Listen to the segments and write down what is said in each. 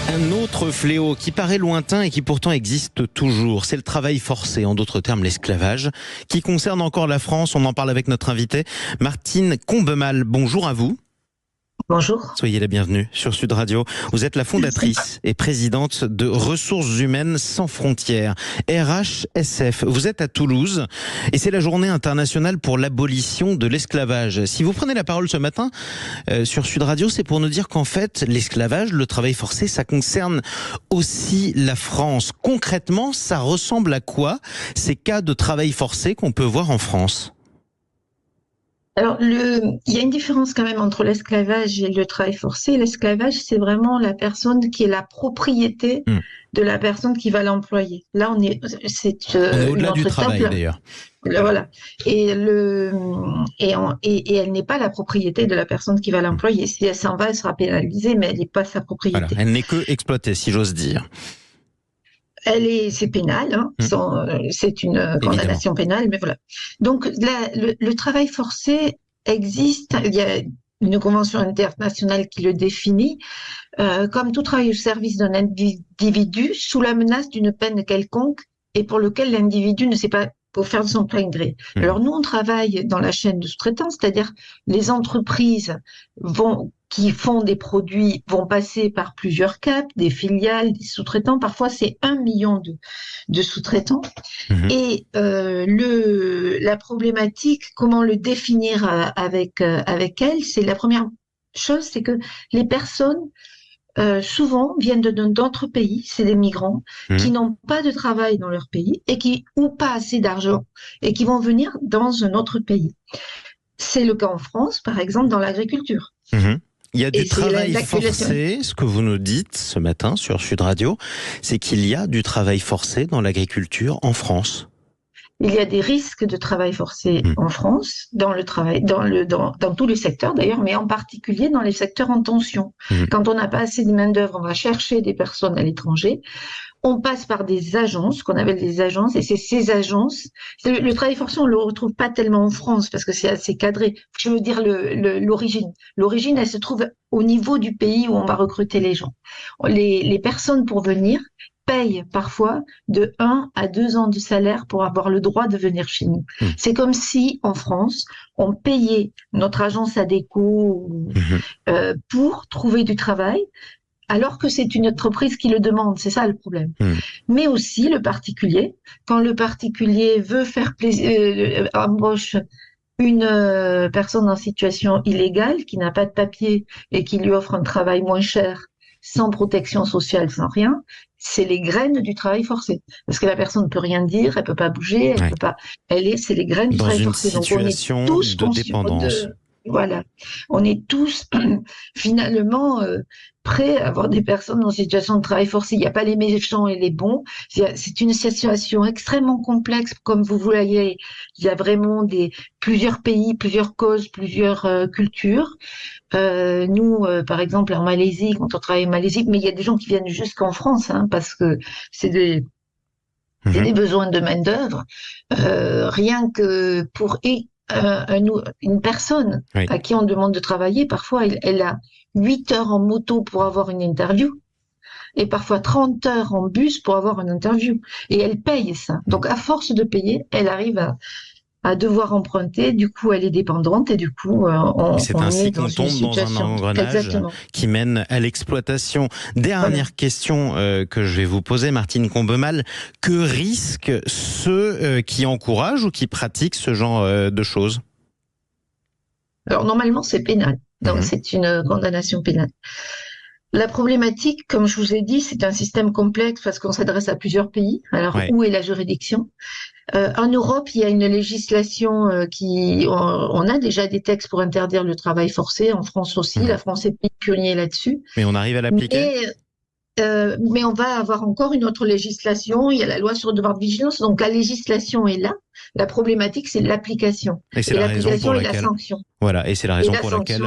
Un autre fléau qui paraît lointain et qui pourtant existe toujours, c'est le travail forcé, en d'autres termes l'esclavage, qui concerne encore la France. On en parle avec notre invitée, Martine Combemal. Bonjour à vous. Bonjour. Soyez la bienvenue sur Sud Radio. Vous êtes la fondatrice et présidente de Ressources Humaines Sans Frontières, RHSF. Vous êtes à Toulouse et c'est la journée internationale pour l'abolition de l'esclavage. Si vous prenez la parole ce matin sur Sud Radio, c'est pour nous dire qu'en fait, l'esclavage, le travail forcé, ça concerne aussi la France. Concrètement, ça ressemble à quoi ces cas de travail forcé qu'on peut voir en France ? Alors, il y a une différence quand même entre l'esclavage et le travail forcé. L'esclavage, c'est vraiment la personne qui est la propriété de la personne qui va l'employer. Là, on est au-delà du travail d'ailleurs. Voilà. Et elle n'est pas la propriété de la personne qui va l'employer. Si elle s'en va, elle sera pénalisée, mais elle n'est pas sa propriété. Voilà. Elle n'est que exploitée, si j'ose dire. C'est pénal, hein. C'est une condamnation pénale, mais voilà. Donc, le travail forcé existe. Il y a une convention internationale qui le définit comme tout travail au service d'un individu sous la menace d'une peine quelconque et pour lequel l'individu ne sait pas pour faire de son plein gré. Alors nous, on travaille dans la chaîne de sous-traitance, c'est-à-dire les entreprises qui font des produits vont passer par plusieurs caps, des filiales, des sous-traitants. Parfois, c'est 1 million de sous-traitants. Et la problématique, comment le définir avec elle, c'est la première chose, c'est que les personnes souvent viennent d'autres pays, c'est des migrants qui n'ont pas de travail dans leur pays ou pas assez d'argent et qui vont venir dans un autre pays. C'est le cas en France, par exemple, dans l'agriculture. Il y a du travail forcé, ce que vous nous dites ce matin sur Sud Radio, c'est qu'il y a du travail forcé dans l'agriculture en France. Il y a des risques de travail forcé en France, dans tous les secteurs d'ailleurs, mais en particulier dans les secteurs en tension. Quand on n'a pas assez de main-d'œuvre, on va chercher des personnes à l'étranger. On passe par des agences, qu'on appelle des agences, et c'est ces agences. Le travail forcé, on le retrouve pas tellement en France parce que c'est assez cadré. Je veux dire l'origine. L'origine, elle se trouve au niveau du pays où on va recruter les gens. Les personnes pour venir payent parfois de 1 à 2 ans de salaire pour avoir le droit de venir chez nous. C'est comme si, en France, on payait notre agence Adecco pour trouver du travail, alors que c'est une entreprise qui le demande. C'est ça le problème. Mais aussi le particulier. Quand le particulier veut faire plaisir, embauche une personne en situation illégale, qui n'a pas de papier et qui lui offre un travail moins cher, sans protection sociale, sans rien, c'est les graines du travail forcé. Parce que la personne ne peut rien dire, elle peut pas bouger, elle peut pas. C'est les graines du travail forcé. Dans une situation de dépendance. Voilà. On est tous finalement prêts à avoir des personnes en situation de travail forcé. Il n'y a pas les méchants et les bons. C'est une situation extrêmement complexe, comme vous voyez. Il y a vraiment plusieurs pays, plusieurs causes, plusieurs cultures. Nous, par exemple, en Malaisie, quand on travaille en Malaisie, mais il y a des gens qui viennent jusqu'en France, hein, parce que c'est des besoins de main-d'œuvre. Rien que pour une personne à qui on demande de travailler, parfois elle a 8 heures en moto pour avoir une interview et parfois 30 heures en bus pour avoir une interview. Et elle paye ça. Donc à force de payer, elle arrive à devoir emprunter, du coup elle est dépendante et du coup c'est ainsi qu'on tombe dans un engrenage qui mène à l'exploitation. Dernière question que je vais vous poser, Martine Combemal, que risquent ceux qui encouragent ou qui pratiquent ce genre de choses? Alors normalement c'est pénal, donc c'est une condamnation pénale. La problématique, comme je vous ai dit, c'est un système complexe parce qu'on s'adresse à plusieurs pays. Alors, où est la juridiction ? En Europe, il y a une législation on a déjà des textes pour interdire le travail forcé. En France aussi, la France est pionnier là-dessus. Mais on arrive à l'appliquer ? Mais on va avoir encore une autre législation. Il y a la loi sur le devoir de vigilance. Donc la législation est là. La problématique, c'est l'application. Et l'application et la sanction. Voilà, et c'est la raison pour laquelle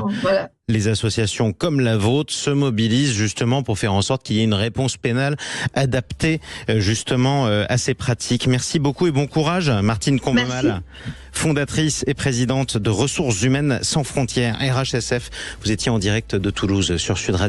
les associations comme la vôtre se mobilisent justement pour faire en sorte qu'il y ait une réponse pénale adaptée justement à ces pratiques. Merci beaucoup et bon courage, Martine Combemal, fondatrice et présidente de Ressources Humaines Sans Frontières, RHSF. Vous étiez en direct de Toulouse sur Sud Radio.